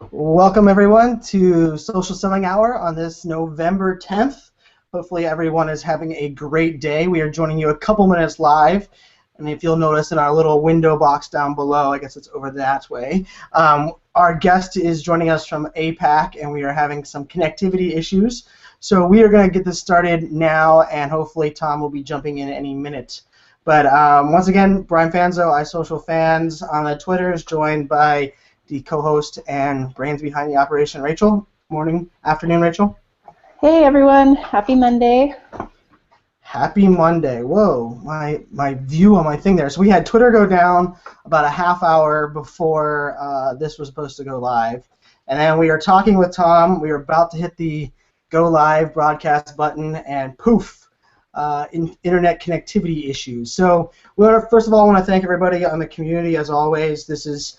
Welcome everyone to Social Selling Hour on this November 10th. Hopefully everyone is having a great day. We are joining you a couple minutes live, and if you'll notice in our little window box down below, I guess it's over that way, our guest is joining us from APAC, and we are having some connectivity issues. So we are going to get this started now, and hopefully Tom will be jumping in any minute. But once again, Brian Fanzo, iSocial Fans on the Twitter, is joined by the co-host and brains behind the operation, Rachel. Afternoon, Rachel. Hey everyone, happy Monday. Happy Monday. Whoa, my view on my thing there. So we had Twitter go down about a half hour before this was supposed to go live. And then we are talking with Tom. We are about to hit the go live broadcast button, and poof, internet connectivity issues. So first of all, I want to thank everybody on the community as always. This is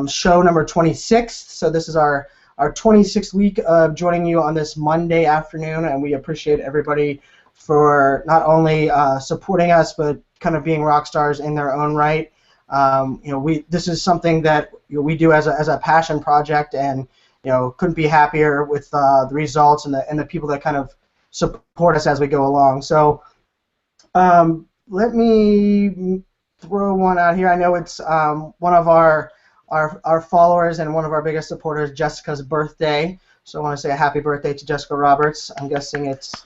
show number 26, so this is our 26th week of joining you on this Monday afternoon, and we appreciate everybody for not only supporting us but kind of being rock stars in their own right. This is something that we do as a passion project, and couldn't be happier with the results and the people that kind of support us as we go along. So let me throw one out here. I know it's one of our followers and one of our biggest supporters, Jessica's birthday. So I want to say a happy birthday to Jessica Roberts. I'm guessing it's.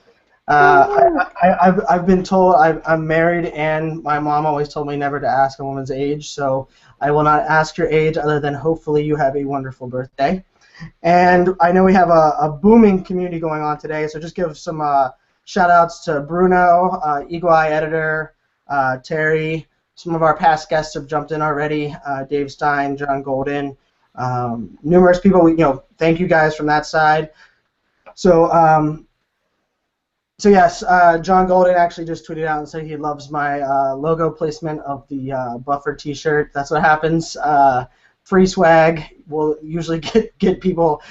I've been told I'm married, and my mom always told me never to ask a woman's age. So I will not ask your age, other than hopefully you have a wonderful birthday. And I know we have a booming community going on today. So just give some shout outs to Bruno, Eagle Eye Editor, Terry. Some of our past guests have jumped in already, Dave Stein, John Golden, numerous people. Thank you guys from that side. So yes, John Golden actually just tweeted out and said he loves my logo placement of the Buffer T-shirt. That's what happens. Free swag will usually get people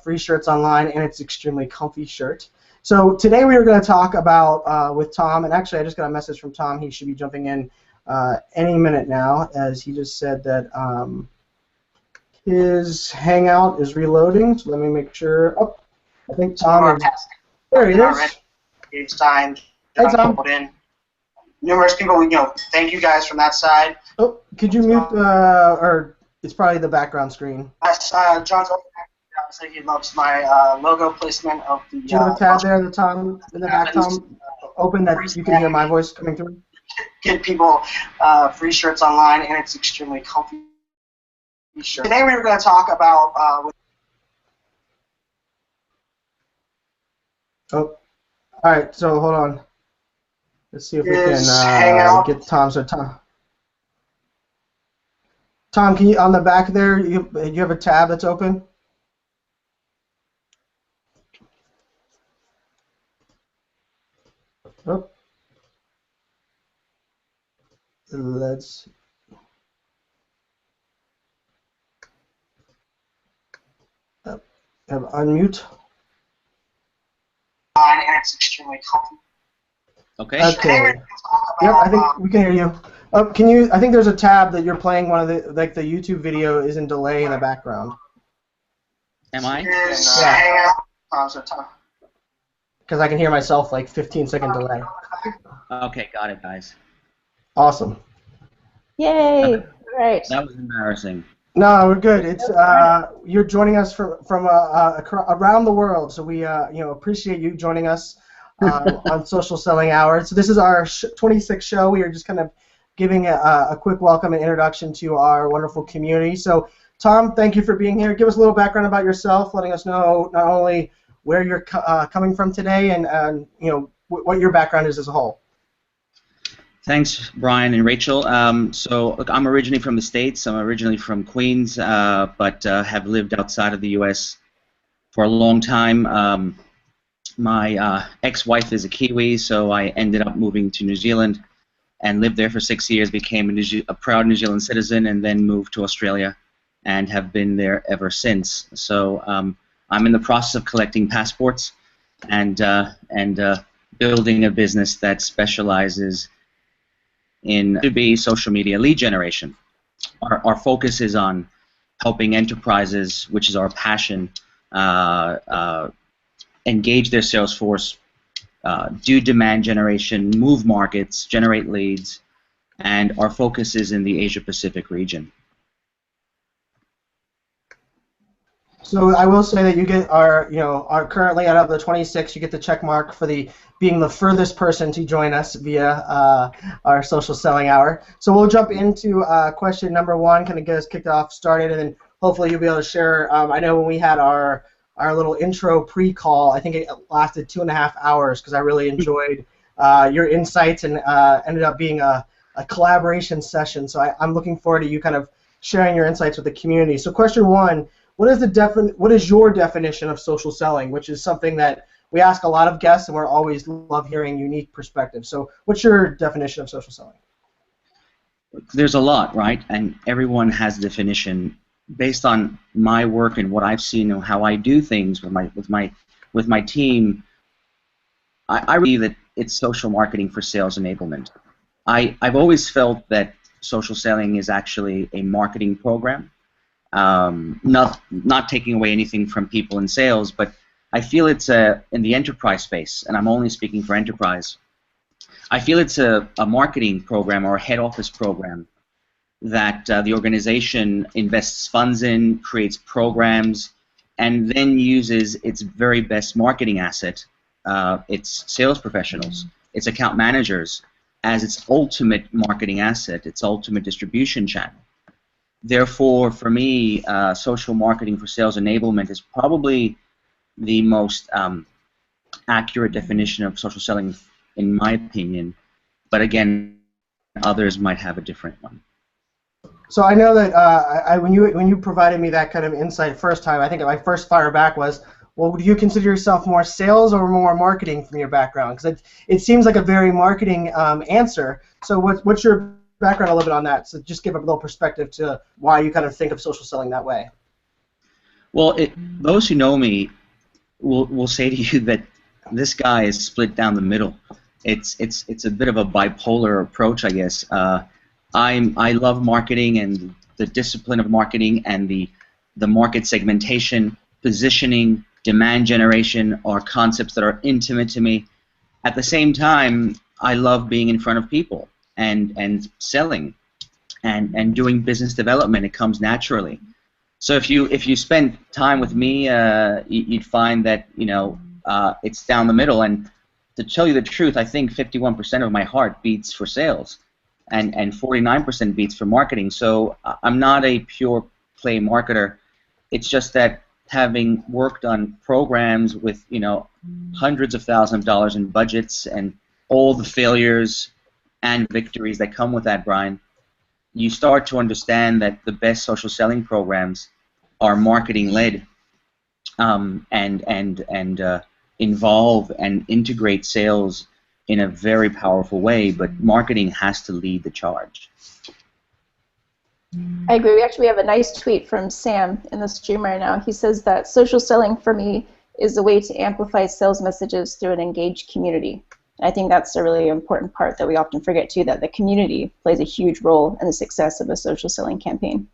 free shirts online, and it's extremely comfy shirt. So today we are going to talk about with Tom, and actually I just got a message from Tom. He should be jumping in any minute now, as he just said that his Hangout is reloading. So let me make sure. Oh, I think Tom is. There he is. Dave Stein, John Golden, numerous people. Thank you guys from that side. Oh, could you mute? Or it's probably the background screen. Yes, John Golden said he loves my logo placement of the. Do you have a tab there, the Tom in the back, Tom? Open that you can hear my voice coming through. Get people free shirts online, and it's extremely comfy shirt. Today we were going to talk about. Oh, all right. So hold on. Let's see if we can get Tom. So Tom, can you on the back there? You have a tab that's open. Oh. Let's have unmute. And it's extremely comfy. Okay. Okay. Yep, I think we can hear you. Can you? I think there's a tab that you're playing. One of the the YouTube video is in delay in the background. Am I? Yeah. Because I can hear myself 15-second delay. Okay, got it, guys. Awesome. Yay! All right. That was embarrassing. No, we're good. It's you're joining us from around the world, so we appreciate you joining us on Social Selling Hour. So this is our 26th show. We are just kind of giving a quick welcome and introduction to our wonderful community. So Tom, thank you for being here. Give us a little background about yourself, letting us know not only where you're coming from today and what your background is as a whole. Thanks, Brian and Rachel. So look, I'm originally from the States. I'm originally from Queens, but have lived outside of the U.S. for a long time. My ex-wife is a Kiwi, so I ended up moving to New Zealand and lived there for 6 years, became a proud New Zealand citizen, and then moved to Australia and have been there ever since. So I'm in the process of collecting passports and building a business that specializes in B2B social media lead generation. Our focus is on helping enterprises, which is our passion, engage their sales force, do demand generation, move markets, generate leads, and our focus is in the Asia-Pacific region. So I will say that you get are currently out of the 26, you get the check mark for being the furthest person to join us via our social selling hour. So we'll jump into question number one, kind of get us kicked off, started, and then hopefully you'll be able to share. I know when we had our little intro pre-call, I think it lasted 2.5 hours because I really enjoyed your insights and ended up being a collaboration session. So I'm looking forward to you kind of sharing your insights with the community. So question one. What is your definition of social selling, which is something that we ask a lot of guests, and we're always love hearing unique perspectives. So what's your definition of social selling? There's a lot, right? And everyone has a definition based on my work and what I've seen and how I do things with my team. I believe that it's social marketing for sales enablement. I've always felt that social selling is actually a marketing program. Not taking away anything from people in sales, but I feel it's in the enterprise space, and I'm only speaking for enterprise. I feel it's a marketing program or a head office program that the organization invests funds in, creates programs, and then uses its very best marketing asset, its sales professionals, its account managers, as its ultimate marketing asset, its ultimate distribution channel. Therefore, for me, social marketing for sales enablement is probably the most accurate definition of social selling, in my opinion. But again, others might have a different one. So I know that when you provided me that kind of insight first time, I think my first fire back was, well, do you consider yourself more sales or more marketing from your background? Because it seems like a very marketing answer. So what's your background a little bit on that? So just give a little perspective to why you kind of think of social selling that way. Well, those who know me will say to you that this guy is split down the middle. It's a bit of a bipolar approach, I guess. I love marketing and the discipline of marketing and the market segmentation, positioning, demand generation are concepts that are intimate to me. At the same time, I love being in front of people and selling and doing business development. It comes naturally. So if you spend time with me, you'd find that it's down the middle. And to tell you the truth, I think 51% of my heart beats for sales, and 49% beats for marketing. So I'm not a pure play marketer. It's just that having worked on programs with hundreds of thousands of dollars in budgets and all the failures and victories that come with that, Brian, you start to understand that the best social selling programs are marketing-led and involve and integrate sales in a very powerful way, but marketing has to lead the charge. I agree. We actually have a nice tweet from Sam in the stream right now. He says that social selling for me is a way to amplify sales messages through an engaged community. I think that's a really important part that we often forget too, that the community plays a huge role in the success of a social selling campaign.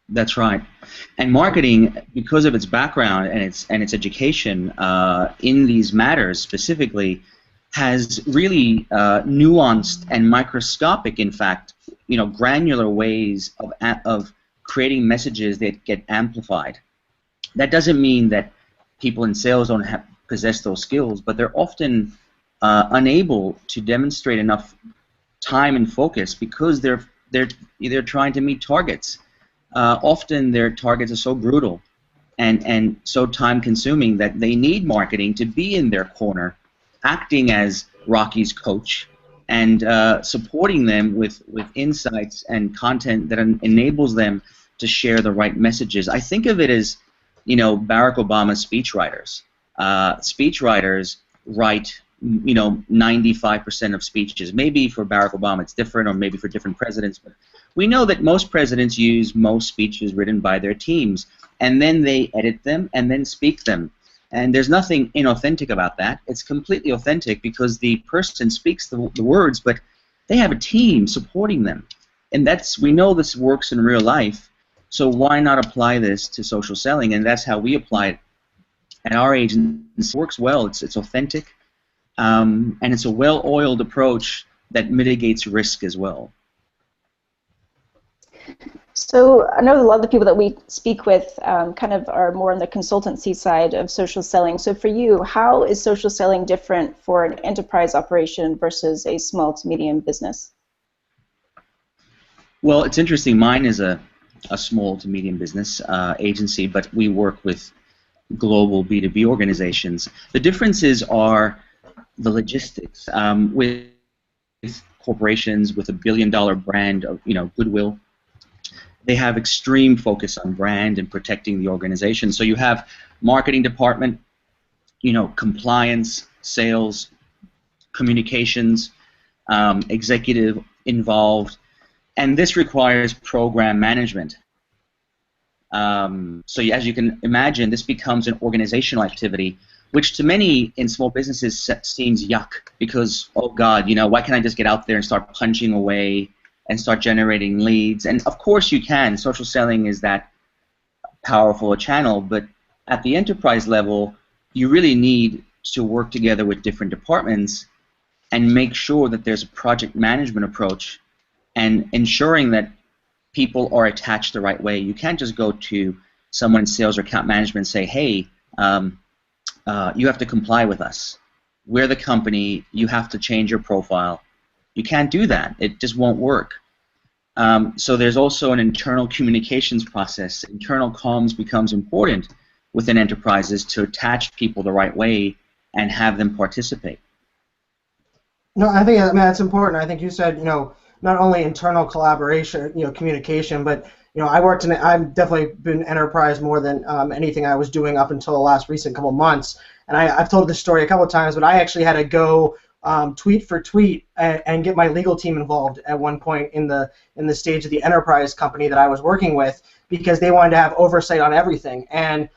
That's right. And marketing, because of its background and its education in these matters specifically, has really nuanced and microscopic, in fact, granular ways of creating messages that get amplified. That doesn't mean that people in sales don't possess those skills, but they're often unable to demonstrate enough time and focus because they're trying to meet targets. Often their targets are so brutal and so time-consuming that they need marketing to be in their corner, acting as Rocky's coach and supporting them with insights and content that enables them to share the right messages. I think of it as, Barack Obama's speechwriters. Speechwriters write 95% of speeches. Maybe for Barack Obama it's different, or maybe for different presidents, but we know that most presidents use most speeches written by their teams, and then they edit them and then speak them. And there's nothing inauthentic about that. It's completely authentic because the person speaks the words, but they have a team supporting them. And we know this works in real life. So why not apply this to social selling? And that's how we apply it at our agency. It works well. It's authentic, and it's a well-oiled approach that mitigates risk as well. So I know a lot of the people that we speak with kind of are more on the consultancy side of social selling. So for you, how is social selling different for an enterprise operation versus a small to medium business? Well, it's interesting. Mine is a small to medium business agency, but we work with global B2B organizations. The differences are the logistics. With corporations with $1 billion brand of goodwill, they have extreme focus on brand and protecting the organization. So you have marketing department, compliance, sales, communications, executive involved, and this requires program management. So as you can imagine, this becomes an organizational activity, which to many in small businesses seems yuck because, oh God, why can't I just get out there and start punching away and start generating leads? And of course you can. Social selling is that powerful a channel, but at the enterprise level, you really need to work together with different departments and make sure that there's a project management approach and ensuring that people are attached the right way. You can't just go to someone in sales or account management and say, hey, you have to comply with us. We're the company. You have to change your profile. You can't do that. It just won't work. So there's also an internal communications process. Internal comms becomes important within enterprises to attach people the right way and have them participate. No, I think that's important. I think you said not only internal collaboration, communication, but I've definitely been enterprise more than anything I was doing up until the last recent couple months. And I've told this story a couple of times, but I actually had to go tweet for tweet and get my legal team involved at one point in the stage of the enterprise company that I was working with because they wanted to have oversight on everything. And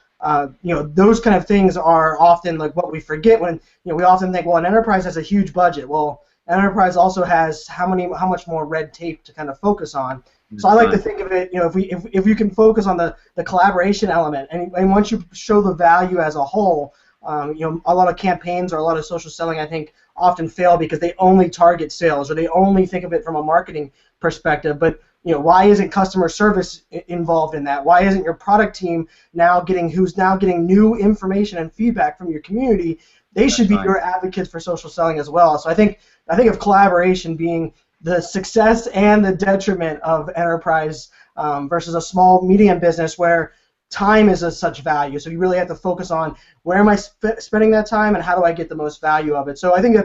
those kind of things are often like what we forget when we often think, well, an enterprise has a huge budget. Well, an enterprise also has how much more red tape to kind of focus on. So I like to think of it, if you can focus on the collaboration element, and once you show the value as a whole, a lot of campaigns or a lot of social selling, I think, often fail because they only target sales or they only think of it from a marketing perspective. But why isn't customer service involved in that? Why isn't your product team who's now getting new information and feedback from your community? They should be your advocates for social selling as well. So I think of collaboration being the success and the detriment of enterprise versus a small, medium business where time is of such value. So you really have to focus on where am I spending that time and how do I get the most value of it. So I think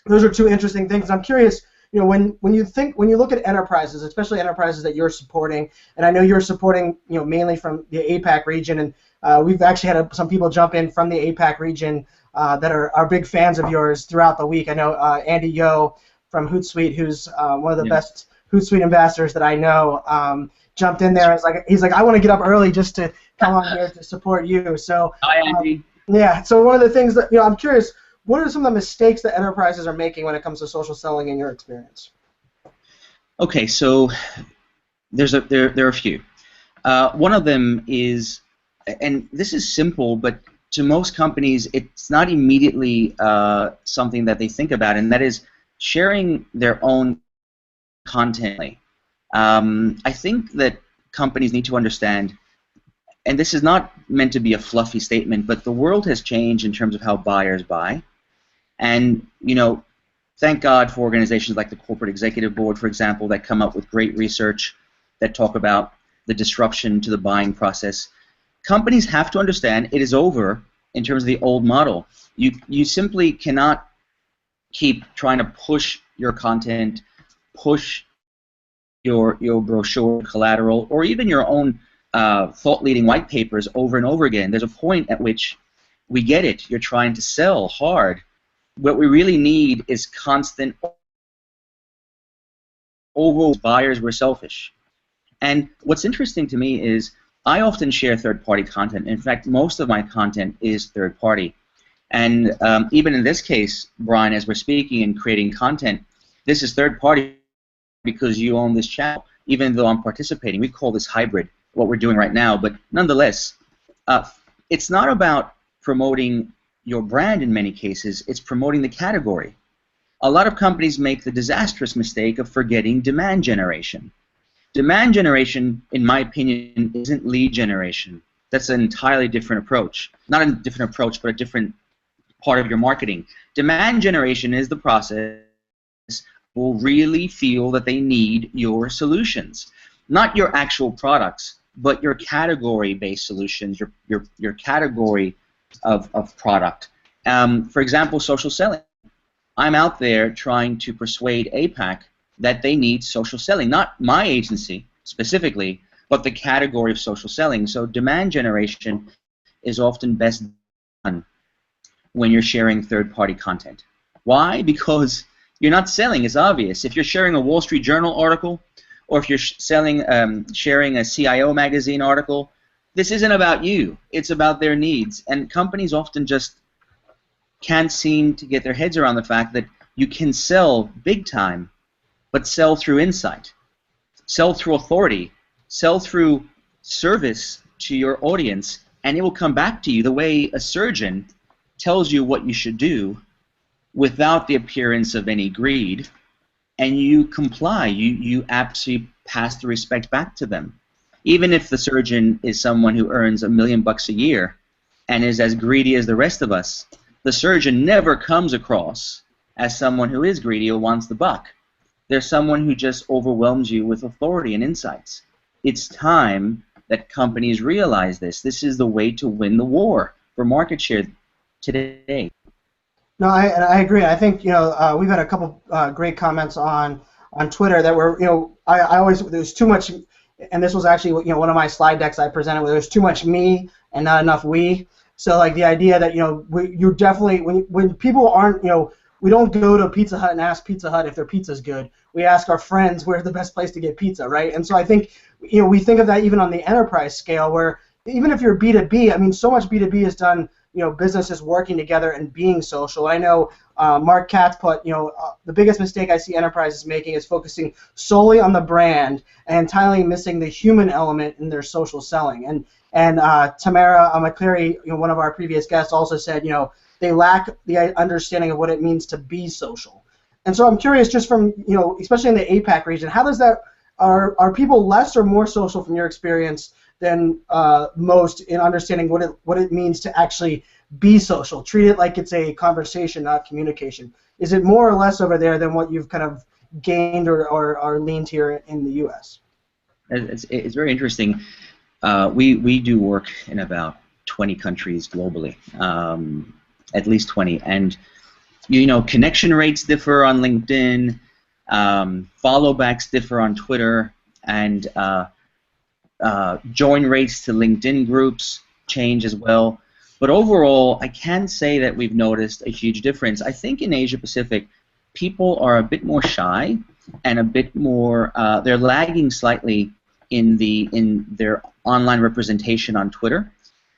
those are two interesting things. I'm curious, when you look at enterprises, especially enterprises that you're supporting, and I know you're supporting mainly from the APAC region, and we've actually had some people jump in from the APAC region that are big fans of yours throughout the week. I know Andy Yo from Hootsuite, who's one of the best Hootsuite ambassadors that I know, jumped in there. He's like, I want to get up early just to come on here to support you. So hi, Andy. Yeah. So one of the things that I'm curious, what are some of the mistakes that enterprises are making when it comes to social selling in your experience? Okay, so there are a few. One of them is, and this is simple, but to most companies, it's not immediately something that they think about, and that is sharing their own content. I think that companies need to understand, and this is not meant to be a fluffy statement, but the world has changed in terms of how buyers buy. And, thank God for organizations like the Corporate Executive Board, for example, that come up with great research that talk about the disruption to the buying process. Companies have to understand it is over in terms of the old model. You simply cannot keep trying to push your content, push your brochure, collateral, or even your own thought-leading white papers over and over again. There's a point at which we get it. You're trying to sell hard. What we really need is constant overall buyers were selfish. And what's interesting to me is I often share third-party content. In fact, most of my content is third-party. And even in this case, Brian, as we're speaking and creating content, this is third-party because you own this channel. even though I'm participating. We call this hybrid, what we're doing right now, but nonetheless, it's not about promoting your brand in many cases, it's promoting the category. A lot of companies make the disastrous mistake of forgetting demand generation. Demand generation, in my opinion, isn't lead generation. That's an entirely different approach. Not a different approach, but a different part of your marketing. Demand generation is the process will really feel that they need your solutions. Not your actual products, but your category-based solutions, your category of product. For example, social selling. I'm out there trying to persuade APAC that they need social selling, not my agency specifically, but the category of social selling. So demand generation is often best done when you're sharing third-party content. Why? Because you're not selling, it's obvious. If you're sharing a Wall Street Journal article, or if you're sharing a CIO magazine article, this isn't about you. It's about their needs. And companies often just can't seem to get their heads around the fact that you can sell big time, but sell through insight, sell through authority, sell through service to your audience, and it will come back to you the way a surgeon tells you what you should do without the appearance of any greed, and you comply. You absolutely pass the respect back to them. Even if the surgeon is someone who earns $1 million a year and is as greedy as the rest of us, the surgeon never comes across as someone who is greedy or wants the buck. They're someone who just overwhelms you with authority and insights. It's time that companies realize this. This is the way to win the war for market share today. No, I agree. I think we've had a couple great comments on Twitter that were I always there's too much, and this was actually one of my slide decks I presented where there's too much me and not enough we. So like the idea that you definitely when people aren't we don't go to Pizza Hut and ask Pizza Hut if their pizza's good. We ask our friends where's the best place to get pizza, right? And so I think we think of that even on the enterprise scale where even if you're B2B, I mean so much B2B is done. Businesses working together and being social. I know Mark Katz put, the biggest mistake I see enterprises making is focusing solely on the brand and entirely missing the human element in their social selling. And Tamara McCleary, one of our previous guests, also said, they lack the understanding of what it means to be social. And so I'm curious, just from, especially in the APAC region, how does that, are people less or more social from your experience than most in understanding what it means to actually be social? Treat it like it's a conversation, not communication. Is it more or less over there than what you've kind of gained or leaned here in the U.S.? It's very interesting. We do work in about 20 countries globally, at least 20, and connection rates differ on LinkedIn, follow backs differ on Twitter, and join rates to LinkedIn groups change as well. But overall, I can say that we've noticed a huge difference. I think in Asia Pacific, people are a bit more shy and a bit more, they're lagging slightly in their online representation on Twitter.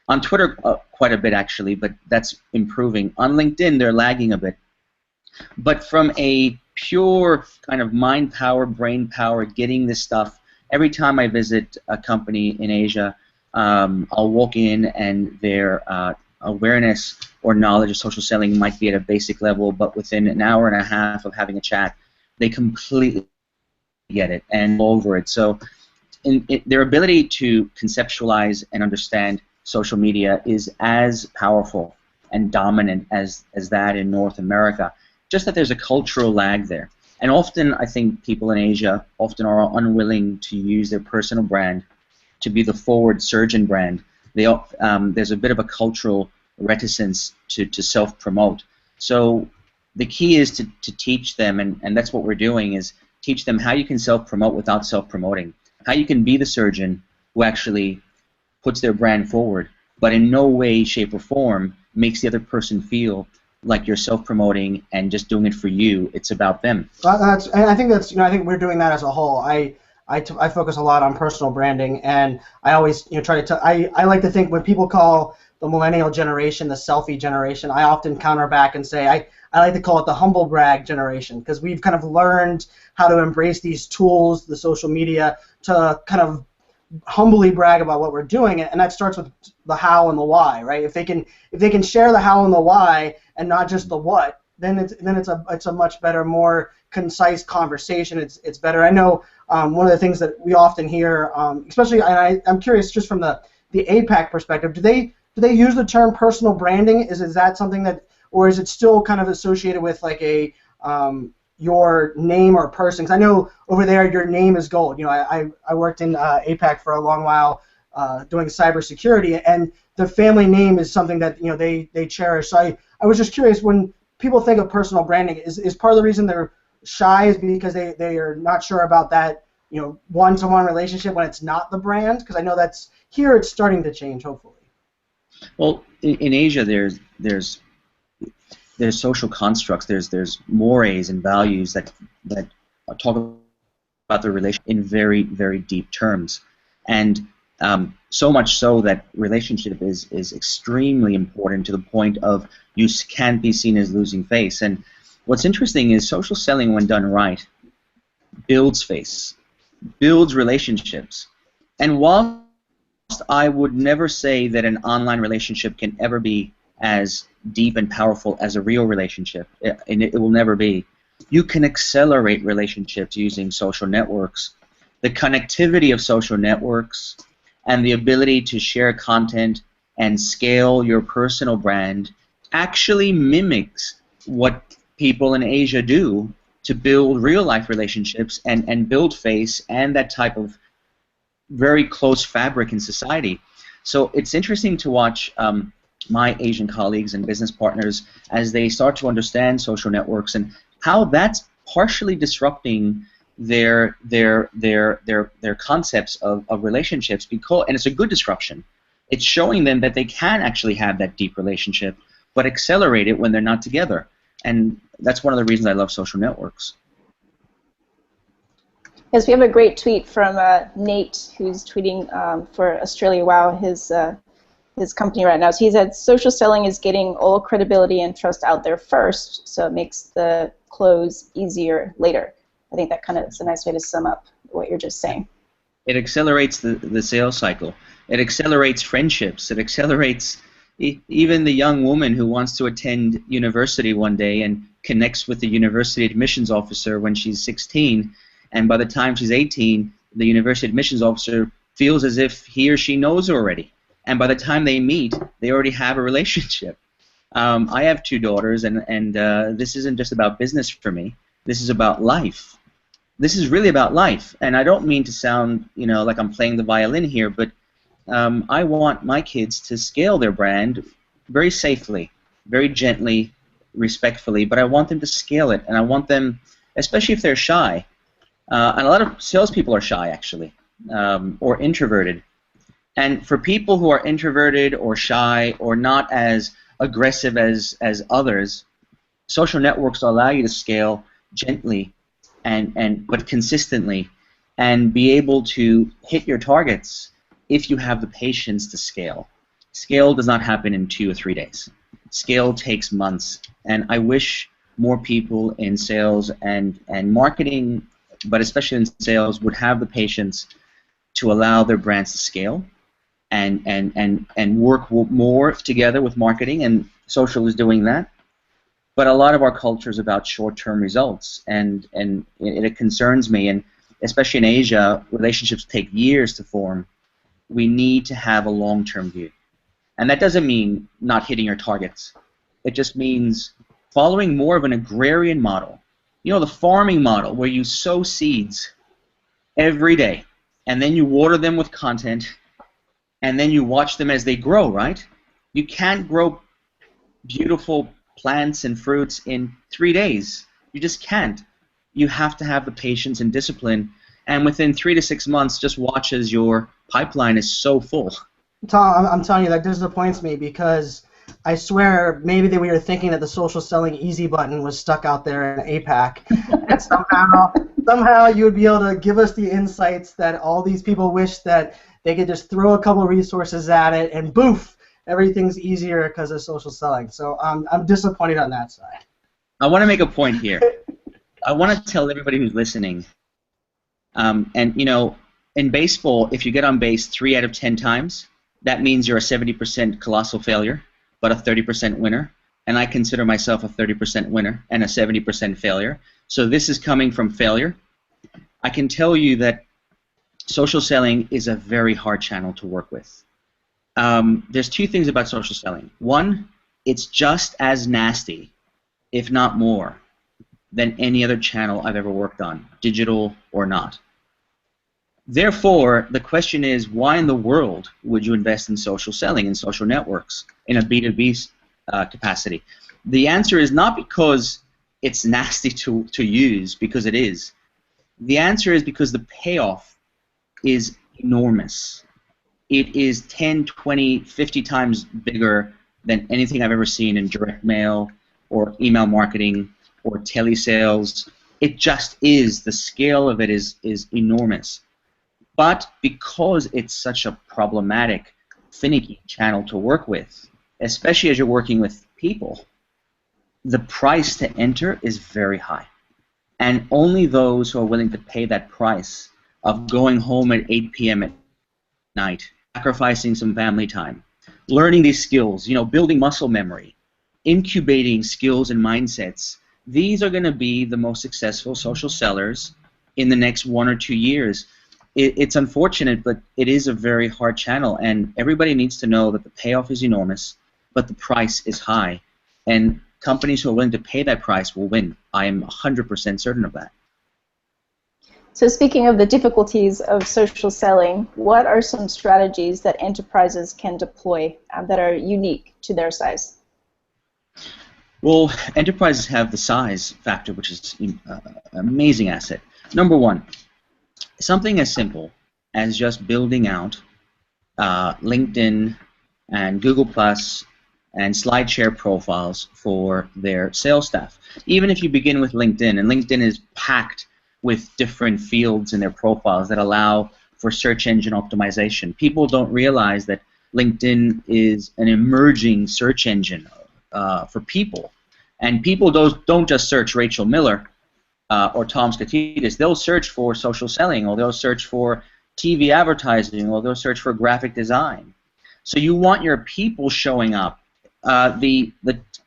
On Twitter, quite a bit actually, but that's improving. On LinkedIn, they're lagging a bit. But from a pure kind of mind power, brain power, getting this stuff, every time I visit a company in Asia, I'll walk in and their awareness or knowledge of social selling might be at a basic level, but within an hour and a half of having a chat, they completely get it and all over it. So their ability to conceptualize and understand social media is as powerful and dominant as that in North America, just that there's a cultural lag there. And often, I think people in Asia often are unwilling to use their personal brand to be the forward surgeon brand. There's a bit of a cultural reticence to self-promote. So the key is to teach them, and that's what we're doing, is teach them how you can self-promote without self-promoting, how you can be the surgeon who actually puts their brand forward, but in no way, shape, or form makes the other person feel like you're self-promoting and just doing it for you. It's about them. And I think that's, I think we're doing that as a whole. I focus a lot on personal branding, and I always try to. I like to think when people call the millennial generation the selfie generation, I often counter back and say I like to call it the humble brag generation, because we've kind of learned how to embrace these tools, the social media, to kind of humbly brag about what we're doing, and that starts with the how and the why, right? If they can share the how and the why and not just the what, then it's a much better, more concise conversation. It's better. I know one of the things that we often hear, especially, and I'm curious just from the APAC perspective, do they use the term personal branding? Is that something that, or is it still kind of associated with like a your name or person? Because I know over there your name is gold. You know, I worked in APAC for a long while doing cybersecurity, and the family name is something that, you know, they cherish. So I was just curious, when people think of personal branding, is part of the reason they're shy is because they are not sure about that, you know, one-to-one relationship when it's not the brand? Because I know that's here, it's starting to change, hopefully. Well, in Asia, there's social constructs, there's mores and values that talk about the relation in very, very deep terms, and so much so that relationship is extremely important, to the point of you can't be seen as losing face. And what's interesting is social selling, when done right, builds face, builds relationships. And whilst I would never say that an online relationship can ever be as deep and powerful as a real relationship, and it will never be, you can accelerate relationships using social networks. The connectivity of social networks and the ability to share content and scale your personal brand actually mimics what people in Asia do to build real-life relationships and build face and that type of very close fabric in society. So it's interesting to watch my Asian colleagues and business partners as they start to understand social networks and how that's partially disrupting their concepts of relationships, because, and it's a good disruption. It's showing them that they can actually have that deep relationship, but accelerate it when they're not together. And that's one of the reasons I love social networks. Yes, we have a great tweet from Nate, who's tweeting for Australia Wow, his company right now. So he said, social selling is getting all credibility and trust out there first, so it makes the close easier later. I think that kind of is a nice way to sum up what you're just saying. It accelerates the sales cycle. It accelerates friendships. It accelerates even the young woman who wants to attend university one day and connects with the university admissions officer when she's 16, and by the time she's 18, the university admissions officer feels as if he or she knows her already. And by the time they meet, they already have a relationship. I have 2 daughters, and this isn't just about business for me. This is about life. This is really about life. And I don't mean to sound, you know, like I'm playing the violin here, but I want my kids to scale their brand very safely, very gently, respectfully, but I want them to scale it, and I want them, especially if they're shy, and a lot of salespeople are shy, actually, or introverted. And for people who are introverted or shy or not as aggressive as others, social networks allow you to scale gently but consistently, and be able to hit your targets if you have the patience to scale. Scale does not happen in 2 or 3 days. Scale takes months, and I wish more people in sales and marketing, but especially in sales, would have the patience to allow their brands to scale and work more together with marketing, and social is doing that. But a lot of our culture is about short-term results, and it concerns me, and especially in Asia, relationships take years to form. We need to have a long-term view. And that doesn't mean not hitting your targets. It just means following more of an agrarian model. You know, the farming model, where you sow seeds every day, and then you water them with content, and then you watch them as they grow, right? You can't grow beautiful plants and fruits in 3 days. You just can't. You have to have the patience and discipline, and within 3 to 6 months, just watch as your pipeline is so full. Tom, I'm telling you, that disappoints me, because I swear maybe that we were thinking that the social selling easy button was stuck out there in APAC, and somehow you would be able to give us the insights that all these people wish that they could just throw a couple resources at it, and boof, everything's easier because of social selling. So I'm disappointed on that side. I want to make a point here. I want to tell everybody who's listening, and you know, in baseball, if you get on base 3 out of 10 times, that means you're a 70% colossal failure, but a 30% winner. And I consider myself a 30% winner and a 70% failure. So this is coming from failure. I can tell you that social selling is a very hard channel to work with. There's 2 things about social selling. One, it's just as nasty, if not more, than any other channel I've ever worked on, digital or not. Therefore, the question is, why in the world would you invest in social selling and social networks in a B2B capacity? The answer is not because it's nasty to use, because it is. The answer is because the payoff is enormous. It is 10, 20, 50 times bigger than anything I've ever seen in direct mail or email marketing or telesales. It just is. The scale of it is enormous. But because it's such a problematic, finicky channel to work with, especially as you're working with people, the price to enter is very high. And only those who are willing to pay that price of going home at 8 p.m. at night, sacrificing some family time, learning these skills, you know, building muscle memory, incubating skills and mindsets, these are going to be the most successful social sellers in the next 1 or 2 years. It's unfortunate, but it is a very hard channel, and everybody needs to know that the payoff is enormous, but the price is high, and companies who are willing to pay that price will win. I am 100% certain of that. So speaking of the difficulties of social selling, what are some strategies that enterprises can deploy that are unique to their size? Well, enterprises have the size factor, which is an amazing asset. Number one, something as simple as just building out LinkedIn and Google Plus and SlideShare profiles for their sales staff. Even if you begin with LinkedIn, and LinkedIn is packed with different fields in their profiles that allow for search engine optimization. People don't realize that LinkedIn is an emerging search engine for people. And people don't just search Rachel Miller or Tom Skotidas. They'll search for social selling, or they'll search for TV advertising, or they'll search for graphic design. So you want your people showing up. The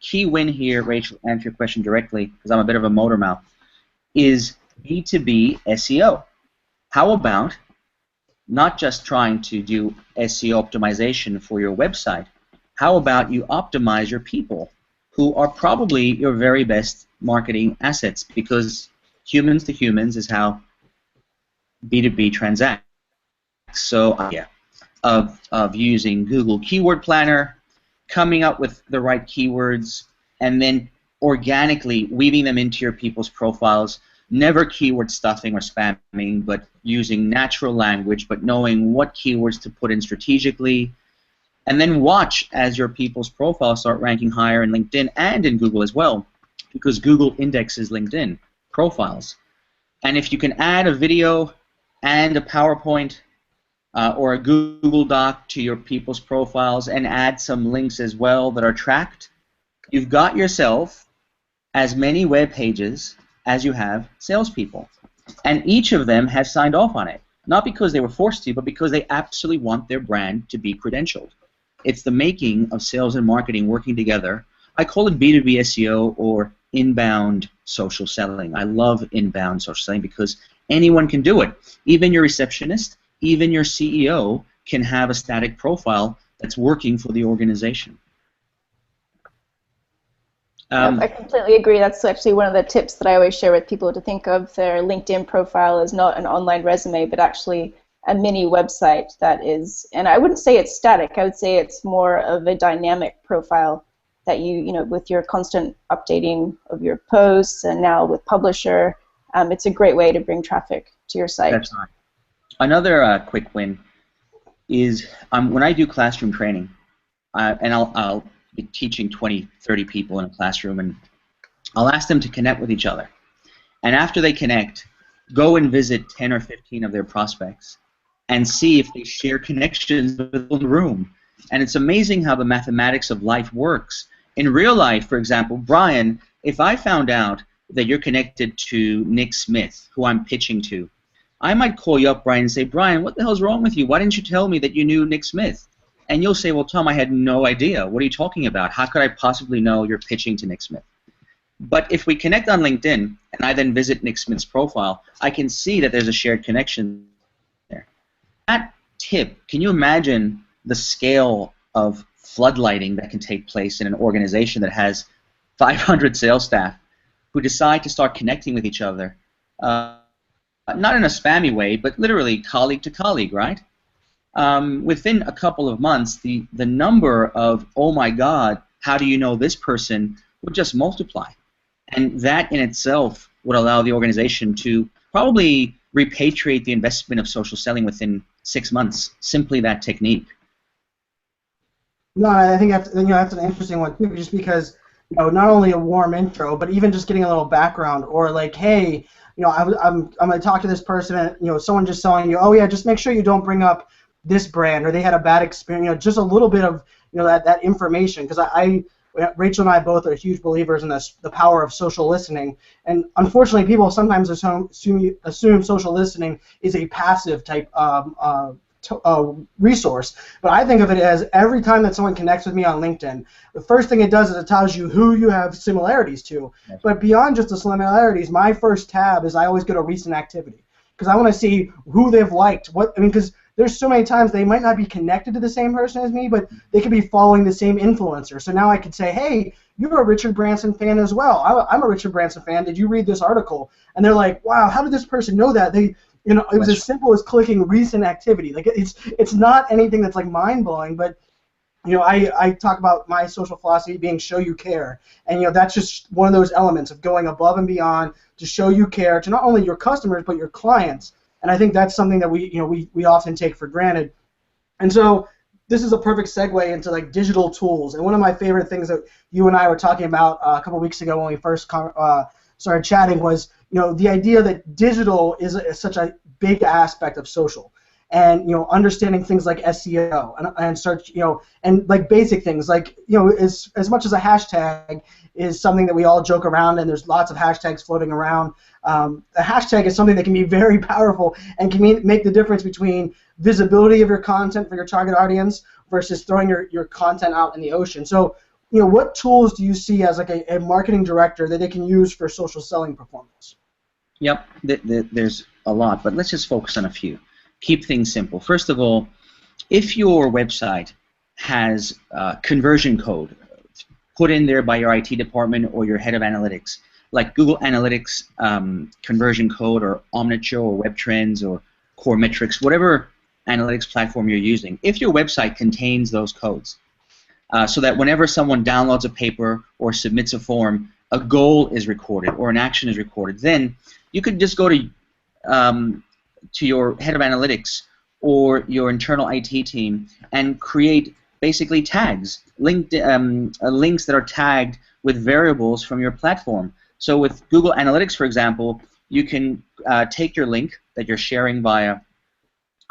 key win here, Rachel, to answer your question directly, because I'm a bit of a motor mouth, is B2B SEO. How about not just trying to do SEO optimization for your website? How about you optimize your people, who are probably your very best marketing assets, because humans to humans is how B2B transacts. So yeah, of using Google Keyword Planner, coming up with the right keywords, and then organically weaving them into your people's profiles, never keyword stuffing or spamming, but using natural language, but knowing what keywords to put in strategically, and then watch as your people's profiles start ranking higher in LinkedIn and in Google as well, because Google indexes LinkedIn profiles. And if you can add a video and a PowerPoint or a Google Doc to your people's profiles and add some links as well that are tracked, you've got yourself as many web pages as you have salespeople. And each of them has signed off on it, not because they were forced to, but because they absolutely want their brand to be credentialed. It's the making of sales and marketing working together. I call it B2B SEO or inbound social selling. I love inbound social selling because anyone can do it. Even your receptionist, even your CEO can have a static profile that's working for the organization. I completely agree. That's actually one of the tips that I always share with people, to think of their LinkedIn profile as not an online resume, but actually a mini website that is, and I wouldn't say it's static, I would say it's more of a dynamic profile that you know, with your constant updating of your posts, and now with Publisher, it's a great way to bring traffic to your site. That's right. Another quick win is when I do classroom training, and I'll be teaching 20, 30 people in a classroom, and I'll ask them to connect with each other. And after they connect, go and visit 10 or 15 of their prospects and see if they share connections within the room. And it's amazing how the mathematics of life works. In real life, for example, Brian, if I found out that you're connected to Nick Smith, who I'm pitching to, I might call you up, Brian, and say, Brian, what the hell's wrong with you? Why didn't you tell me that you knew Nick Smith? And you'll say, well, Tom, I had no idea. What are you talking about? How could I possibly know you're pitching to Nick Smith? But if we connect on LinkedIn, and I then visit Nick Smith's profile, I can see that there's a shared connection there. That tip, can you imagine the scale of floodlighting that can take place in an organization that has 500 sales staff who decide to start connecting with each other, not in a spammy way, but literally colleague to colleague, right? Within a couple of months, the number of, oh my God, how do you know this person, would just multiply. And that in itself would allow the organization to probably repatriate the investment of social selling within 6 months, simply that technique. No, I think that's an interesting one too, just because not only a warm intro, but even just getting a little background, or like, hey, I'm going to talk to this person, and someone just telling you, oh yeah, just make sure you don't bring up this brand, or they had a bad experience, just a little bit of that information, because Rachel and I both are huge believers in the power of social listening, and unfortunately people sometimes assume social listening is a passive type resource, but I think of it as every time that someone connects with me on LinkedIn, the first thing it does is it tells you who you have similarities to. But beyond just the similarities, my first tab is I always go to recent activity, because I want to see who they've liked. Because there's so many times they might not be connected to the same person as me, but they could be following the same influencer. So now I could say, hey, you're a Richard Branson fan as well. I'm a Richard Branson fan. Did you read this article? And they're like, wow, how did this person know that? It was as simple as clicking recent activity. Like it's not anything that's like mind blowing, but I talk about my social philosophy being show you care, and that's just one of those elements of going above and beyond to show you care to not only your customers but your clients. And I think that's something that we often take for granted. And so this is a perfect segue into like digital tools. And one of my favorite things that you and I were talking about a couple weeks ago when we first started chatting was the idea that digital is such a big aspect of social. And understanding things like SEO and search, and like basic things like as much as a hashtag is something that we all joke around, and there's lots of hashtags floating around. A hashtag is something that can be very powerful and can make the difference between visibility of your content for your target audience versus throwing your content out in the ocean. So what tools do you see as like a marketing director that they can use for social selling performance? Yep, there's a lot, but let's just focus on a few. Keep things simple. First of all, if your website has conversion code put in there by your IT department or your head of analytics, like Google Analytics conversion code or Omniture or Web Trends or Core Metrics, whatever analytics platform you're using, if your website contains those codes, so that whenever someone downloads a paper or submits a form, a goal is recorded or an action is recorded, then you could just go to your head of analytics or your internal IT team and create basically tags, links that are tagged with variables from your platform. So with Google Analytics, for example, you can take your link that you're sharing via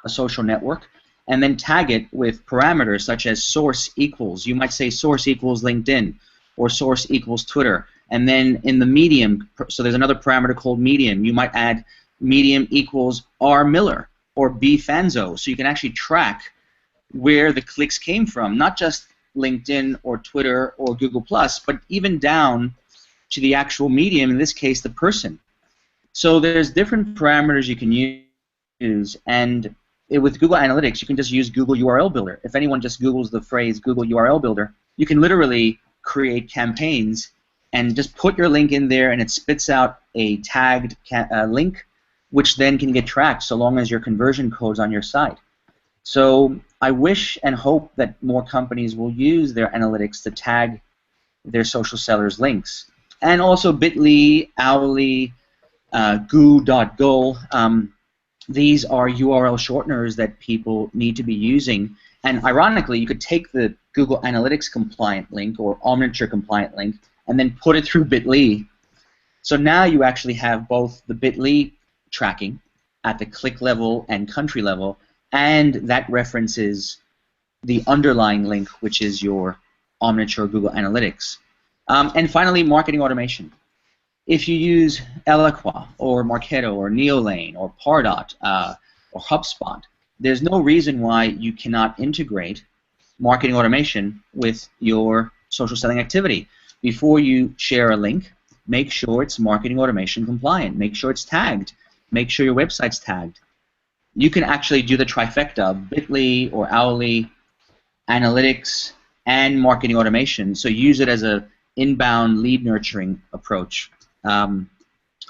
a social network and then tag it with parameters such as source equals. You might say source equals LinkedIn or source equals Twitter. And then in the medium, so there's another parameter called medium, you might add medium equals R Miller or B Fanzo, so you can actually track where the clicks came from, not just LinkedIn or Twitter or Google+, but even down to the actual medium, in this case the person. So there's different parameters you can use, and with Google Analytics you can just use Google URL Builder. If anyone just Googles the phrase Google URL Builder, you can literally create campaigns and just put your link in there and it spits out a tagged link, which then can get tracked so long as your conversion code's on your site. So I wish and hope that more companies will use their analytics to tag their social sellers' links. And also Bitly, Owly, goo.go, these are URL shorteners that people need to be using. And ironically, you could take the Google Analytics compliant link or Omniture compliant link and then put it through Bitly. So now you actually have both the Bitly tracking at the click level and country level, and that references the underlying link, which is your Omniture Google Analytics. And finally, marketing automation. If you use Eloqua or Marketo or Neolane or Pardot or HubSpot, there's no reason why you cannot integrate marketing automation with your social selling activity. Before you share a link, make sure it's marketing automation compliant. Make sure it's tagged. Make sure your website's tagged. You can actually do the trifecta of Bitly or Hourly, analytics, and marketing automation. So use it as a inbound lead nurturing approach.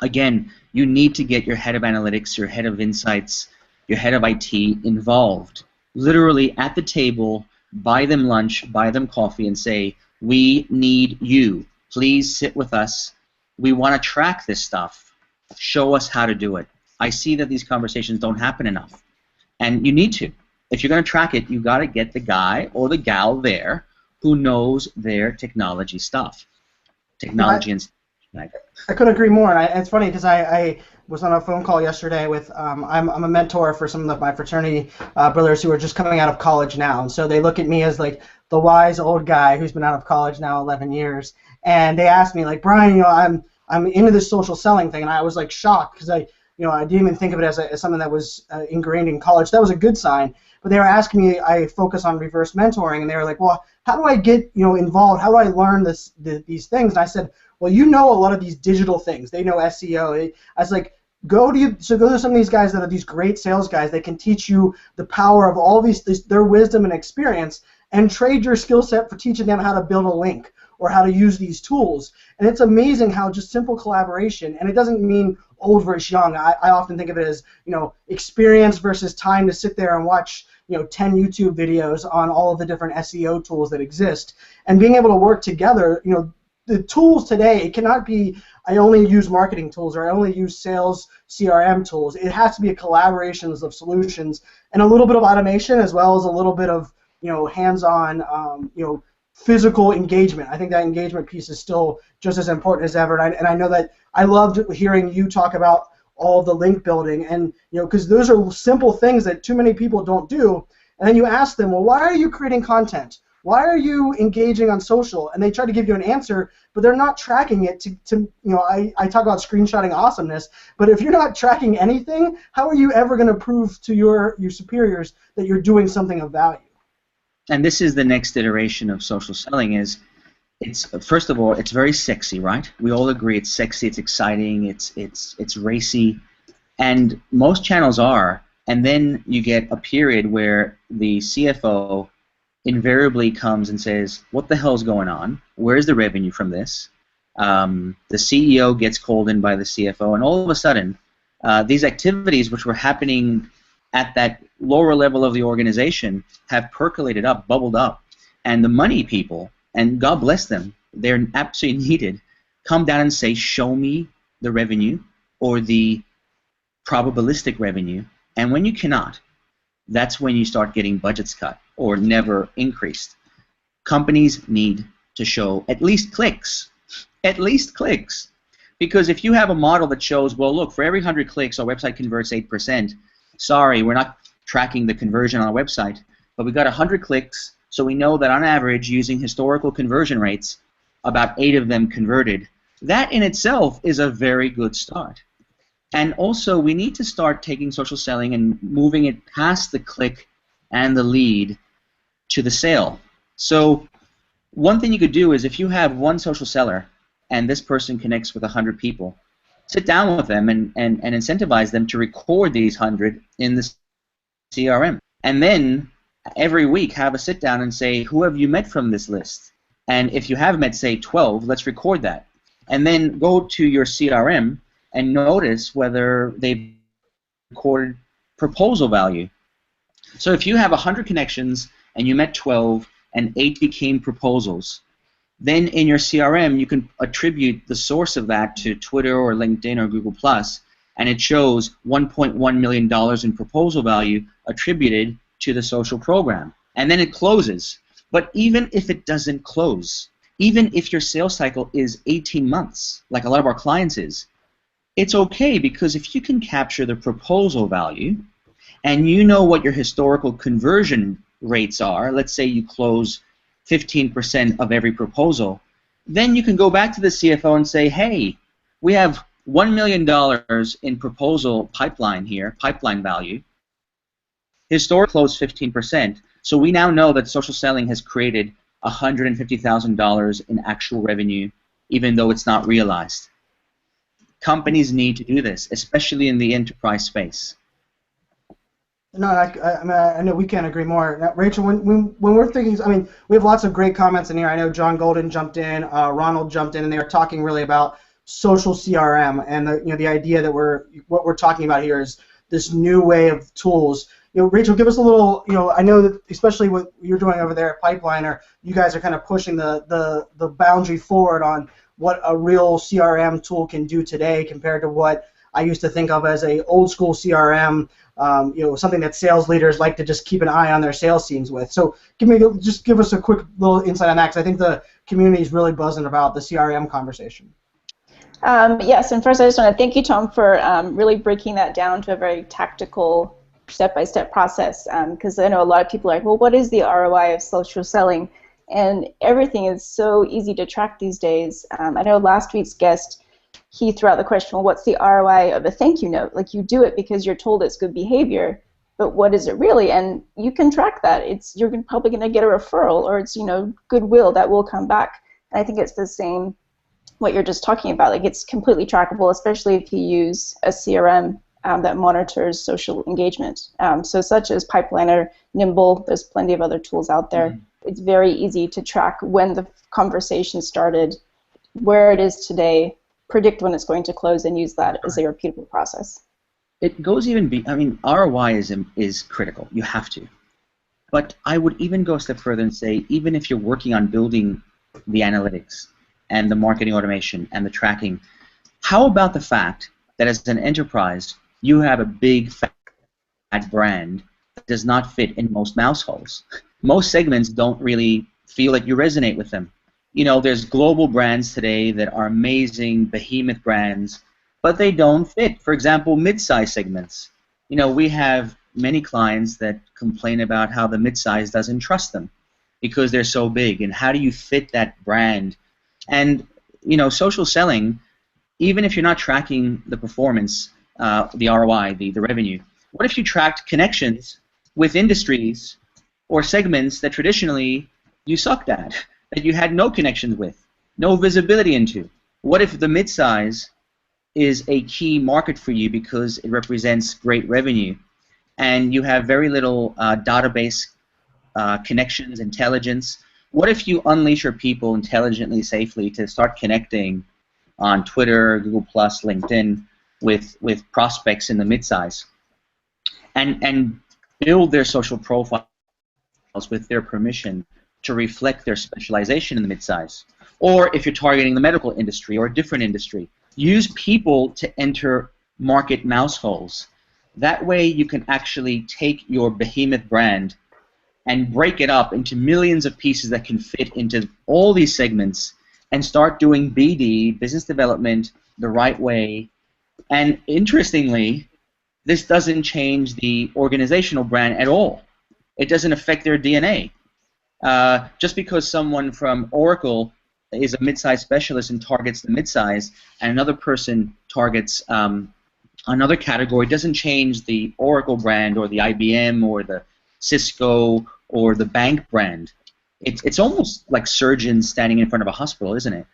Again, you need to get your head of analytics, your head of insights, your head of IT involved. Literally at the table, buy them lunch, buy them coffee, and say, we need you. Please sit with us. We want to track this stuff. Show us how to do it. I see that these conversations don't happen enough. And you need to. If you're going to track it, you got to get the guy or the gal there who knows their technology stuff. Technology and I couldn't agree more. And it's funny because I was on a phone call yesterday with I'm a mentor for some of my fraternity brothers who are just coming out of college now, and so they look at me as like the wise old guy who's been out of college now 11 years, and they asked me like, Brian, I'm into this social selling thing, and I was like shocked because I didn't even think of it as something that was ingrained in college. That was a good sign. But they were asking me, I focus on reverse mentoring, and they were like, well, how do I get involved? How do I learn these things? And I said, well, a lot of these digital things. They know SEO. I was like, go to some of these guys that are these great sales guys. They can teach you the power of all their wisdom and experience, and trade your skill set for teaching them how to build a link or how to use these tools. And it's amazing how just simple collaboration, and it doesn't mean old versus young. I often think of it as experience versus time to sit there and watch 10 YouTube videos on all of the different SEO tools that exist, and being able to work together. The tools today, it cannot be I only use marketing tools or I only use sales CRM tools. It has to be a collaboration of solutions and a little bit of automation as well as a little bit of hands-on physical engagement. I think that engagement piece is still just as important as ever, and I know that I loved hearing you talk about all the link building, and because those are simple things that too many people don't do, and then you ask them, well, why are you creating content? Why are you engaging on social? And they try to give you an answer, but they're not tracking it I talk about screenshotting awesomeness, but if you're not tracking anything, how are you ever going to prove to your superiors that you're doing something of value? And this is the next iteration of social selling. It's first of all, it's very sexy, right? We all agree it's sexy, it's exciting, it's racy, and most channels are. And then you get a period where the CFO invariably comes and says, what the hell's going on? Where's the revenue from this? The CEO gets called in by the CFO, and all of a sudden, these activities which were happening at that lower level of the organization have percolated up, bubbled up, and the money people, and God bless them, they're absolutely needed, come down and say, show me the revenue or the probabilistic revenue, and when you cannot, that's when you start getting budgets cut or never increased. Companies need to show at least clicks, because if you have a model that shows, well, look, for every 100 clicks, our website converts 8%. Sorry, we're not tracking the conversion on our website, but we got 100 clicks, so we know that on average, using historical conversion rates, about 8 of them converted. That in itself is a very good start. And also, we need to start taking social selling and moving it past the click and the lead to the sale. So one thing you could do is if you have one social seller and this person connects with 100 people, sit down with them and incentivize them to record these 100 in the CRM. And then every week have a sit down and say, who have you met from this list? And if you have met, say, 12, let's record that. And then go to your CRM and notice whether they've recorded proposal value. So if you have 100 connections and you met 12 and 8 became proposals, then in your CRM you can attribute the source of that to Twitter or LinkedIn or Google+, and it shows $1.1 million in proposal value attributed to the social program. And then it closes. But even if it doesn't close, even if your sales cycle is 18 months, like a lot of our clients is, it's okay, because if you can capture the proposal value and you know what your historical conversion rates are, let's say you close 15% of every proposal, then you can go back to the CFO and say, hey, we have $1 million in proposal pipeline here, pipeline value. Historically closed 15%. So we now know that social selling has created $150,000 in actual revenue, even though it's not realized. Companies need to do this, especially in the enterprise space. No, I know we can't agree more. Now, Rachel, when we're thinking, I mean, we have lots of great comments in here. I know John Golden jumped in, Ronald jumped in, and they were talking really about social CRM and the idea that what we're talking about here is this new way of tools. Rachel, give us a little. I know that especially what you're doing over there at Pipeliner, you guys are kind of pushing the boundary forward on what a real CRM tool can do today compared to what I used to think of as a old school CRM. Something that sales leaders like to just keep an eye on their sales teams with. So just give us a quick little insight on that, because I think the community is really buzzing about the CRM conversation. Yes, and first I just want to thank you, Tom, for really breaking that down to a very tactical, step-by-step process, because I know a lot of people are like, well, what is the ROI of social selling? And everything is so easy to track these days. I know last week's guest, he threw out the question, well, what's the ROI of a thank you note? Like, you do it because you're told it's good behavior, but what is it really? And you can track that. You're probably going to get a referral, or it's goodwill that will come back. And I think it's the same what you're just talking about. Like, it's completely trackable, especially if you use a CRM that monitors social engagement. So such as Pipeliner, Nimble, there's plenty of other tools out there. Mm-hmm. It's very easy to track when the conversation started, where it is today, predict when it's going to close, and use that as a repeatable process. It goes ROI is critical. You have to. But I would even go a step further and say, even if you're working on building the analytics and the marketing automation and the tracking, how about the fact that as an enterprise, you have a big fat brand that does not fit in most households? Most segments don't really feel like you resonate with them. There's global brands today that are amazing behemoth brands, but they don't fit. For example, mid-size segments. We have many clients that complain about how the mid-size doesn't trust them because they're so big, and how do you fit that brand? And social selling, even if you're not tracking the performance, the ROI, the revenue, what if you tracked connections with industries or segments that traditionally you sucked at, that you had no connections with, no visibility into? What if the mid-size is a key market for you because it represents great revenue, and you have very little database connections, intelligence? What if you unleash your people intelligently, safely to start connecting on Twitter, Google+, LinkedIn with prospects in the mid-size, and build their social profiles with their permission to reflect their specialization in the mid-size? Or if you're targeting the medical industry or a different industry, use people to enter market mouse holes. That way you can actually take your behemoth brand and break it up into millions of pieces that can fit into all these segments and start doing BD, business development, the right way. And interestingly, this doesn't change the organizational brand at all. It doesn't affect their DNA. Just because someone from Oracle is a mid-size specialist and targets the mid-size, and another person targets another category, doesn't change the Oracle brand or the IBM or the Cisco or the bank brand. It's almost like surgeons standing in front of a hospital, isn't it?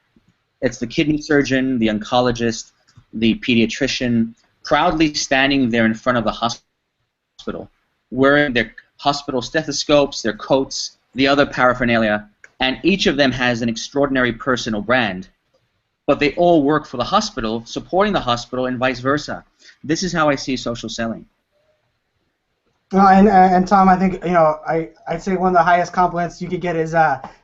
It's the kidney surgeon, the oncologist, the pediatrician, proudly standing there in front of the hospital, wearing their hospital stethoscopes, their coats, the other paraphernalia, and each of them has an extraordinary personal brand, but they all work for the hospital, supporting the hospital, and vice versa. This is how I see social selling. And Tom, I think I'd say one of the highest compliments you could get is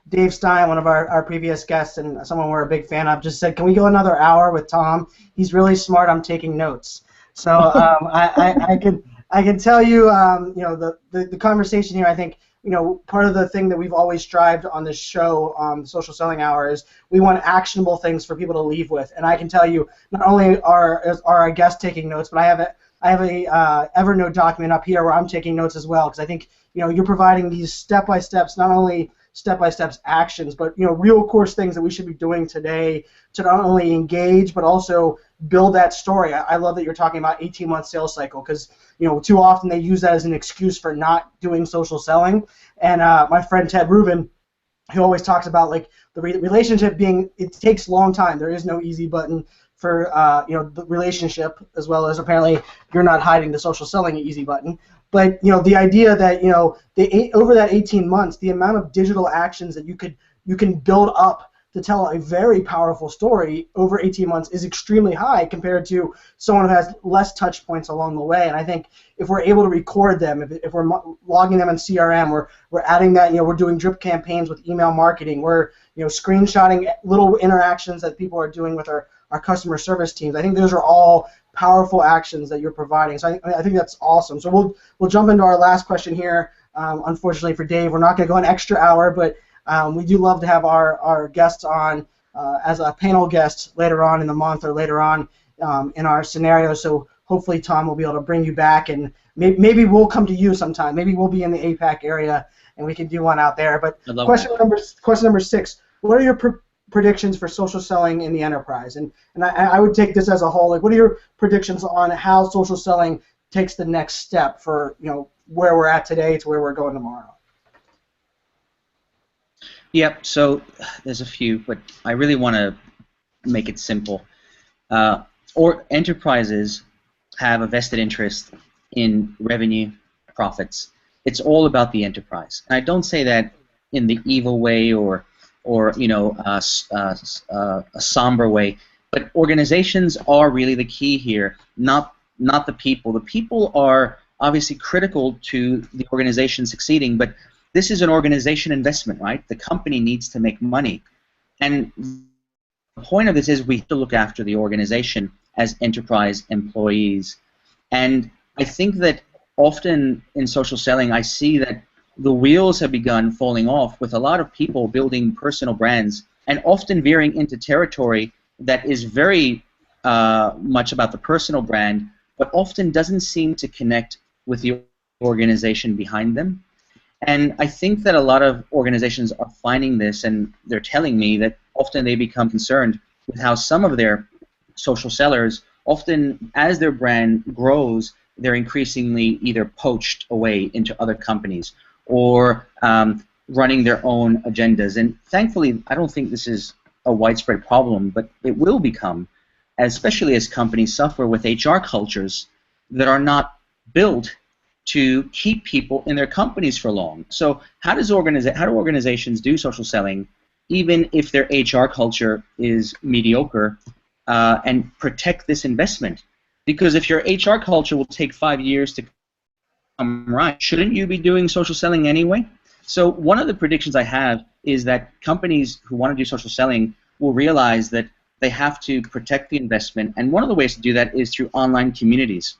Dave Stein, one of our previous guests and someone we're a big fan of, just said, "Can we go another hour with Tom? He's really smart. I'm taking notes." So I can tell you, the conversation here. I think part of the thing that we've always strived on this show, Social Selling Hour, is we want actionable things for people to leave with. And I can tell you, not only are our guests taking notes, but I have a Evernote document up here where I'm taking notes as well, because I think you're providing these step-by-steps, not only step-by-step actions, but real course things that we should be doing today to not only engage but also build that story. I love that you're talking about 18-month sales cycle, because too often they use that as an excuse for not doing social selling. And my friend Ted Rubin, he always talks about like the relationship being, it takes a long time. There is no easy button for the relationship, as well as apparently you're not hiding the social selling easy button. But the idea that over that 18 months, the amount of digital actions that you can build up to tell a very powerful story over 18 months is extremely high compared to someone who has less touch points along the way. And I think if we're able to record them, if we're logging them in CRM, we're adding that, we're doing drip campaigns with email marketing, we're screenshotting little interactions that people are doing with our customer service teams. I think those are all powerful actions that you're providing. So I think that's awesome. So we'll jump into our last question here. Unfortunately for Dave, we're not going to go an extra hour, but we do love to have our guests on as a panel guest later on in the month or later on in our scenario. So hopefully Tom will be able to bring you back, and maybe we'll come to you sometime. Maybe we'll be in the APAC area and we can do one out there. But question number 6: what are your predictions for social selling in the enterprise? And I would take this as a whole. Like, what are your predictions on how social selling takes the next step for where we're at today to where we're going tomorrow? Yep, so there's a few, but I really want to make it simple. Or enterprises have a vested interest in revenue, profits. It's all about the enterprise. And I don't say that in the evil way or a somber way, but organizations are really the key here, not the people. The people are obviously critical to the organization succeeding, but this is an organization investment, right? The company needs to make money. And the point of this is we have to look after the organization as enterprise employees. And I think that often in social selling, I see that the wheels have begun falling off with a lot of people building personal brands and often veering into territory that is very much about the personal brand, but often doesn't seem to connect with the organization behind them. And I think that a lot of organizations are finding this, and they're telling me that often they become concerned with how some of their social sellers, often as their brand grows, they're increasingly either poached away into other companies or running their own agendas. And thankfully, I don't think this is a widespread problem, but it will become, especially as companies suffer with HR cultures that are not built to keep people in their companies for long. So how do organizations do social selling even if their HR culture is mediocre and protect this investment? Because if your HR culture will take 5 years to come right, shouldn't you be doing social selling anyway? So one of the predictions I have is that companies who want to do social selling will realize that they have to protect the investment, and one of the ways to do that is through online communities.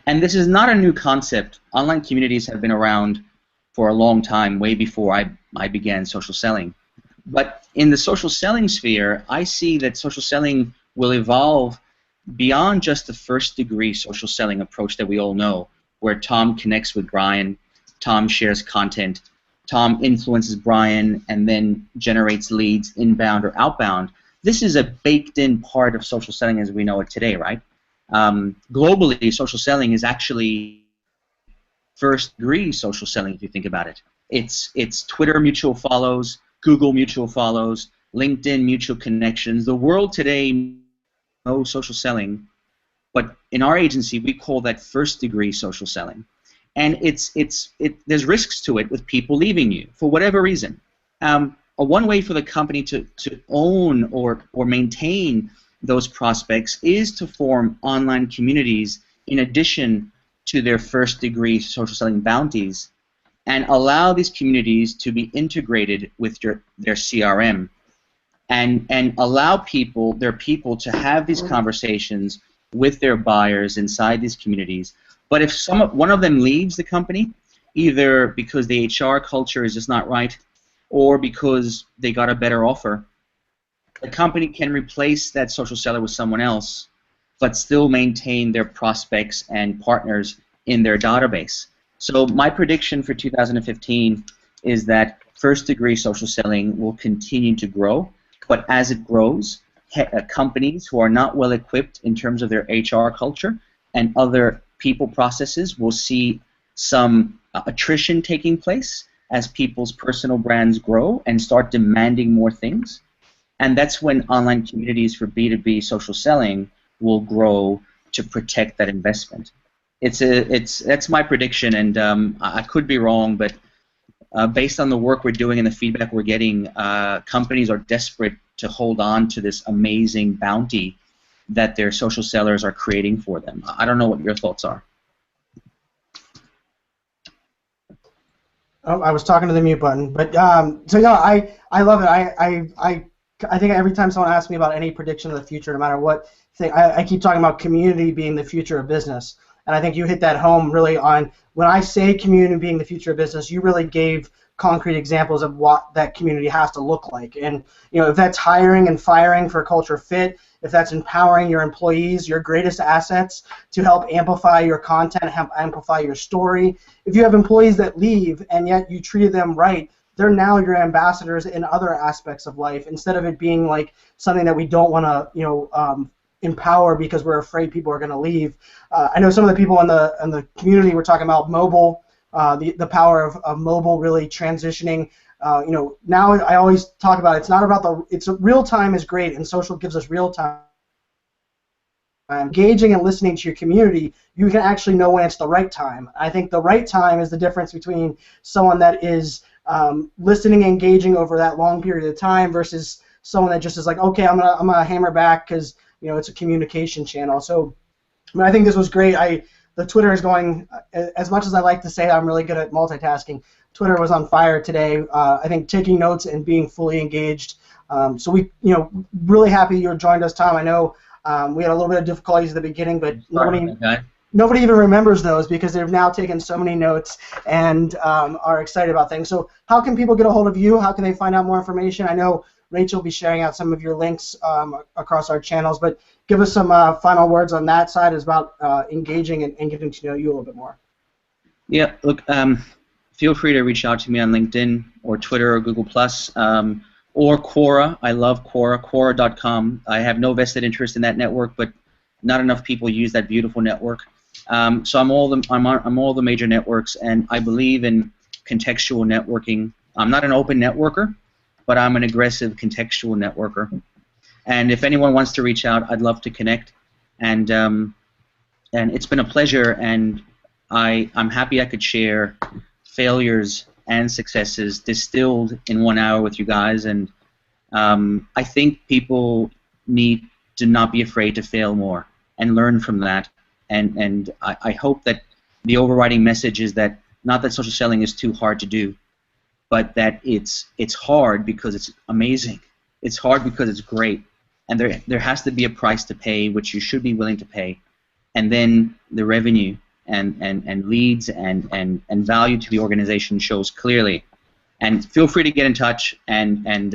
And this is not a new concept. Online communities have been around for a long time, way before I began social selling. But in the social selling sphere, I see that social selling will evolve beyond just the first degree social selling approach that we all know, where Tom connects with Brian, Tom shares content, Tom influences Brian, and then generates leads inbound or outbound. This is a baked-in part of social selling as we know it today, right? Globally, social selling is actually first-degree social selling if you think about it. It's Twitter mutual follows, Google mutual follows, LinkedIn mutual connections. The world today knows social selling, but in our agency we call that first-degree social selling. And there's risks to it with people leaving you for whatever reason. One way for the company to own or maintain those prospects is to form online communities in addition to their first-degree social selling bounties, and allow these communities to be integrated with their CRM, and allow their people to have these conversations with their buyers inside these communities. But if one of them leaves the company, either because the HR culture is just not right, or because they got a better offer, the company can replace that social seller with someone else, but still maintain their prospects and partners in their database. So my prediction for 2015 is that first-degree social selling will continue to grow, but as it grows, companies who are not well equipped in terms of their HR culture and other people processes will see some attrition taking place as people's personal brands grow and start demanding more things. And that's when online communities for B2B social selling will grow to protect that investment. That's my prediction, and I could be wrong, but based on the work we're doing and the feedback we're getting, companies are desperate to hold on to this amazing bounty that their social sellers are creating for them. I don't know what your thoughts are. Oh, I was talking to the mute button, but so yeah, I love it. I think every time someone asks me about any prediction of the future, no matter what thing, I keep talking about community being the future of business, and I think you hit that home really on when I say community being the future of business. You really gave concrete examples of what that community has to look like, and if that's hiring and firing for culture fit, if that's empowering your employees, your greatest assets to help amplify your content, help amplify your story. If you have employees that leave and yet you treated them right, they're now your ambassadors in other aspects of life, instead of it being like something that we don't want to empower because we're afraid people are going to leave. I know some of the people in the community were talking about mobile, the power of mobile really transitioning. Now I always talk about it's not about it's real time is great, and social gives us real time. Engaging and listening to your community, you can actually know when it's the right time. I think the right time is the difference between someone that is listening and engaging over that long period of time versus someone that just is like, okay, I'm gonna hammer back because it's a communication channel. So I think this was great. The Twitter is going, as much as I like to say I'm really good at multitasking, Twitter was on fire today. I think taking notes and being fully engaged. So we, really happy you joined us, Tom. I know we had a little bit of difficulties at the beginning, but nobody even remembers those because they've now taken so many notes and are excited about things. So how can people get a hold of you? How can they find out more information? I know Rachel will be sharing out some of your links across our channels, but give us some final words on that side is about engaging and getting to know you a little bit more. Yeah, look, feel free to reach out to me on LinkedIn or Twitter or Google+, or Quora. I love Quora, Quora.com. I have no vested interest in that network, but not enough people use that beautiful network. So I'm all the major networks, and I believe in contextual networking. I'm not an open networker, but I'm an aggressive contextual networker. And if anyone wants to reach out, I'd love to connect. And it's been a pleasure, and I'm happy I could share failures and successes distilled in 1 hour with you guys. And I think people need to not be afraid to fail more and learn from that. And I hope that the overriding message is that not that social selling is too hard to do, but that it's hard because it's amazing. It's hard because it's great. And there has to be a price to pay, which you should be willing to pay. And then the revenue and leads and value to the organization shows clearly. And feel free to get in touch. And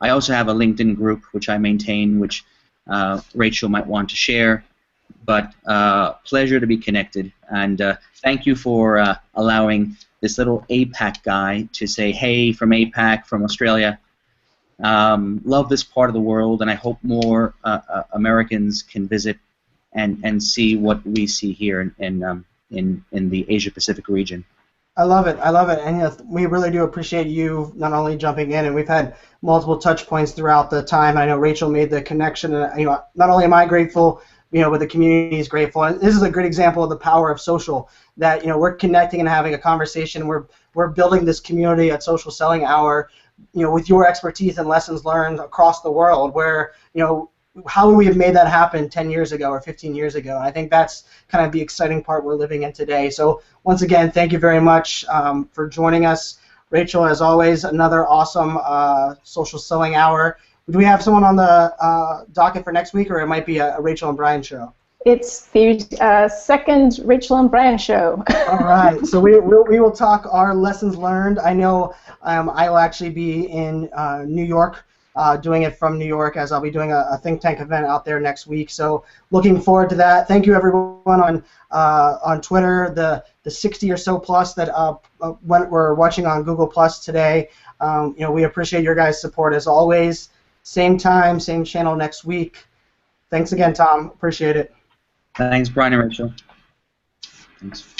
I also have a LinkedIn group which I maintain, which Rachel might want to share. But pleasure to be connected. And thank you for allowing this little APAC guy to say hey from APAC, from Australia. Love this part of the world, and I hope more Americans can visit and see what we see here in the Asia-Pacific region. I love it. I love it. And we really do appreciate you not only jumping in, and we've had multiple touch points throughout the time. I know Rachel made the connection, and not only am I grateful, but the community is grateful. And this is a great example of the power of social, that we're connecting and having a conversation. We're building this community at Social Selling Hour, with your expertise and lessons learned across the world, where, how would we have made that happen 10 years ago or 15 years ago? And I think that's kind of the exciting part we're living in today. So once again, thank you very much for joining us. Rachel, as always, another awesome Social Selling Hour. Do we have someone on the docket for next week, or it might be a Rachel and Brian show? It's the second Rachel and Brian show. All right, so we will talk our lessons learned. I know I will actually be in New York doing it from New York, as I'll be doing a think tank event out there next week. So looking forward to that. Thank you everyone on Twitter, the 60 or so plus that were watching on Google Plus today. We appreciate your guys' support as always. Same time, same channel next week. Thanks again, Tom. Appreciate it. Thanks, Brian and Rachel. Thanks.